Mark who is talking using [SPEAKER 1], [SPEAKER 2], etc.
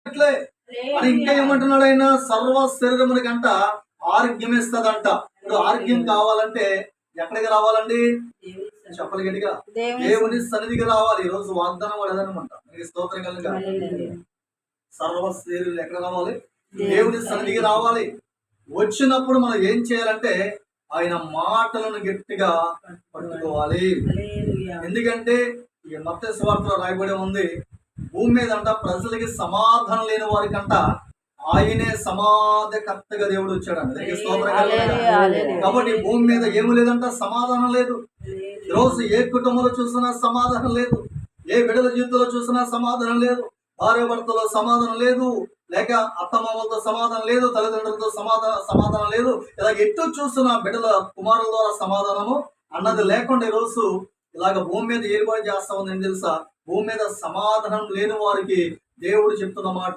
[SPEAKER 1] అట్లే అని ఇంకా ఏమంటున్నాడు ఆయన, సర్వ శరీరమునికంట ఆరోగ్యం ఇస్తదంట. ఇప్పుడు ఆరోగ్యం కావాలంటే ఎక్కడికి రావాలండి? చెప్పలు గట్టిగా, దేవుని సన్నిధికి రావాలి. ఈ రోజు వాగ్దానం పడదనమాట. స్తోత్రం కలుగా. సర్వ శరీరులు ఎక్కడ రావాలి? దేవుని సన్నిధికి రావాలి. వచ్చినప్పుడు మనం ఏం చేయాలంటే ఆయన మాటలను గట్టిగా పట్టుకోవాలి. ఎందుకంటే ఈ మత్తయి సువార్తలో రాయబడి ఉంది, భూమి మీద అంట ప్రజలకి సమాధానం లేని వారికంట ఆయనే సమాధికర్తగా దేవుడు వచ్చాడంట. కాబట్టి భూమి మీద ఏమి లేదంట, సమాధానం లేదు. ఈరోజు ఏ కుటుంబంలో చూసినా సమాధానం లేదు, ఏ బిడ్డల జీవితంలో చూసినా సమాధానం లేదు, భార్య భర్తలో సమాధానం లేదు, లేక అత్తమామలతో సమాధానం లేదు, తల్లిదండ్రులతో సమాధానం లేదు. ఇలా ఎటు చూస్తున్న బిడ్డల కుమారుల ద్వారా సమాధానము అన్నది లేకుండా ఈరోజు ఇలాగ భూమి మీద ఏర్పాటు చేస్తా ఉందని తెలుసా? భూమి మీద సమాధానం లేని వారికి దేవుడు చెప్తున్న మాట